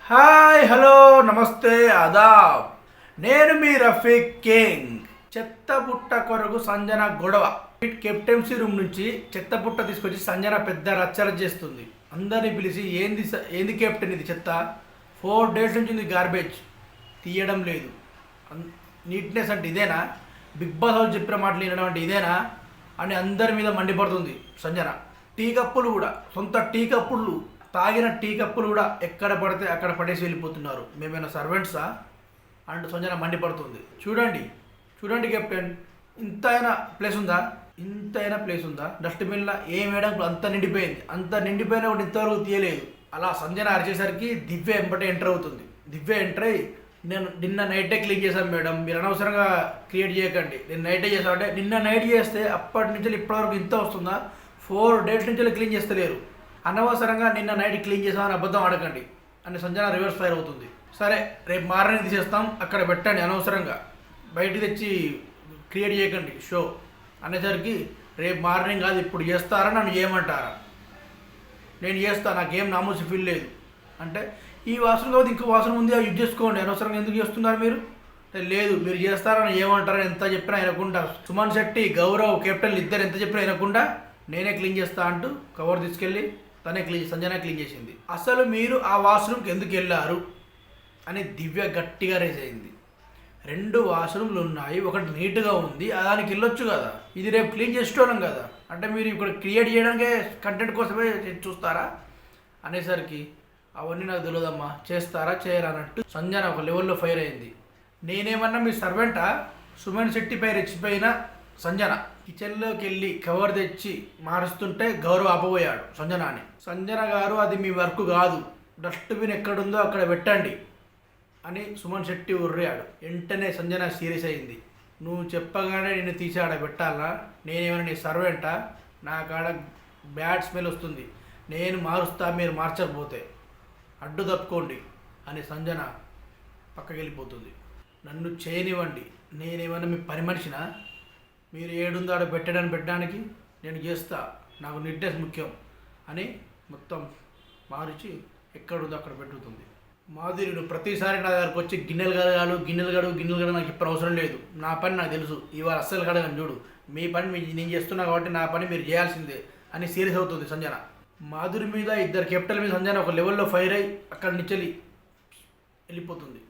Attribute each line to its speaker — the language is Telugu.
Speaker 1: హాయ్ హలో నమస్తే ఆదాబ్. నేను మీ రఫీక్ కింగ్. చెత్త బుట్ట కొరకు సంజన గొడవ. కెప్టెన్సీ రూమ్ నుంచి చెత్త బుట్ట తీసుకొచ్చి సంజన పెద్ద రచ్చర చేస్తుంది. అందరిని పిలిచి ఏంది కెప్టెన్ ఇది చెత్త, 4 days నుంచి ఇది గార్బేజ్ తీయడం లేదు. నీట్నెస్ అంటే ఇదేనా? బిగ్ బాస్ హౌస్ చెప్పిన మాటలు వినడం అంటే ఇదేనా అని అందరి మీద మండిపడుతుంది సంజన. టీ కప్పులు కూడా, సొంత టీ కప్పులు, తాగిన టీ కప్పులు కూడా ఎక్కడ పడితే అక్కడ పడేసి వెళ్ళిపోతున్నారు. మేమైనా సర్వెంట్సా అంటూ సంజన మండిపడుతుంది. చూడండి కెప్టెన్, ఇంతైనా ప్లేస్ ఉందా? డస్ట్బిన్లో ఏం వేయడం అంత నిండిపోయినా కూడా ఇంతవరకు తీయలేదు. అలా సంజన అరిచేసరికి దివ్య ఎంబటే ఎంటర్ అవుతుంది. దివ్య ఎంటర్ అయ్యి, నేను నిన్న నైటే క్లీన్ చేశాను మేడం, మీరు అనవసరంగా క్రియేట్ చేయకండి, నేను నైటే చేశాను అంటే, నిన్న నైట్ చేస్తే అప్పటి నుంచి ఇప్పటివరకు ఇంత వస్తుందా? 4 days నుంచి క్లీన్ చేస్తలేరు, అనవసరంగా నిన్న నైట్ క్లీన్ చేసామని అబద్ధం ఆడకండి అని సంజన రివర్స్ ఫైర్ అవుతుంది. సరే రేపు మార్నింగ్ తీసేస్తాం, అక్కడ పెట్టండి, అనవసరంగా బయటికి తెచ్చి క్రియేట్ చేయకండి షో అనేసరికి, రేపు మార్నింగ్ కాదు ఇప్పుడు చేస్తారా, నన్ను చేయమంటారా? నేను చేస్తా, నాకేం నామూసి ఫీల్ లేదు అంటే, ఈ వాసన కాదు ఇంకో వాసన ఉంది, అవి యూజ్ చేసుకోండి, అనవసరంగా ఎందుకు చేస్తున్నారు మీరు? లేదు మీరు చేస్తారని ఏమంటారని ఎంత చెప్పినా వినకుండా, సుమన్ శెట్టి గౌరవ్ కెప్టెన్లు ఇద్దరు ఎంత చెప్పినా వినకుండా, నేనే క్లీన్ చేస్తా అంటూ కవర్ తీసుకెళ్ళి సంజన క్లీన్ చేసింది. అసలు మీరు ఆ వాష్రూమ్కి ఎందుకు వెళ్ళారు అని దివ్య గట్టిగా రేజ్ అయింది. 2 వాష్రూమ్లు ఉన్నాయి, ఒకటి నీట్గా ఉంది, దానికి వెళ్ళొచ్చు కదా, ఇది రేపు క్లీన్ చేసుకోవడం కదా, అంటే మీరు ఇక్కడ క్రియేట్ చేయడానికే కంటెంట్ కోసమే చూస్తారా అనేసరికి, అవన్నీ నాకు తెలియదమ్మా, చేస్తారా చేయరా అన్నట్టు సంజన ఒక లెవెల్లో ఫైర్ అయింది. నేనేమన్నా మీ సర్వెంటా? సుమన్ శెట్టి పై రెచ్చిపోయిన సంజన కిచెన్లోకి వెళ్ళి కవర్ తెచ్చి మారుస్తుంటే గౌరవ్ ఆపబోయాడు సంజనాని. సంజన గారు, అది మీ వర్క్ కాదు, డస్ట్బిన్ ఎక్కడుందో అక్కడ పెట్టండి అని సుమన్ శెట్టి ఉర్రాడు. వెంటనే సంజన సీరియస్ అయింది. నువ్వు చెప్పగానే నిన్ను తీసి ఆడ పెట్టాలా? నేనేమైనా నీ సర్వెంటా? నా కాడ బ్యాడ్ స్మెల్ వస్తుంది, నేను మారుస్తా, మీరు మార్చకపోతే అడ్డు తప్పుకోండి అని సంజన పక్కకి వెళ్ళిపోతుంది. నన్ను చేయనివ్వండి, నేనేమైనా మీ పని మనిషినా? మీరు ఏడుందో ఆడ పెట్టడానికి నేను చేస్తా, నాకు నీట్నెస్ ముఖ్యం అని మొత్తం మార్చి ఎక్కడుందో అక్కడ పెట్టుతుంది. మాధుర్యుడు ప్రతిసారి నా దగ్గరకు వచ్చి గిన్నెలు గడు నాకు ఇప్పుడు అవసరం లేదు, నా పని నాకు తెలుసు, ఇవాళ అస్సలు కడగను, చూడు మీ పని నేను చేస్తున్నా కాబట్టి నా పని మీరు చేయాల్సిందే అని సీరియస్ అవుతుంది సంజన. మాధురి మీద, 2 కెప్టెన్ల మీద సంజన ఒక లెవెల్లో ఫైర్ అయ్యి అక్కడి నుంచి వెళ్ళిపోతుంది.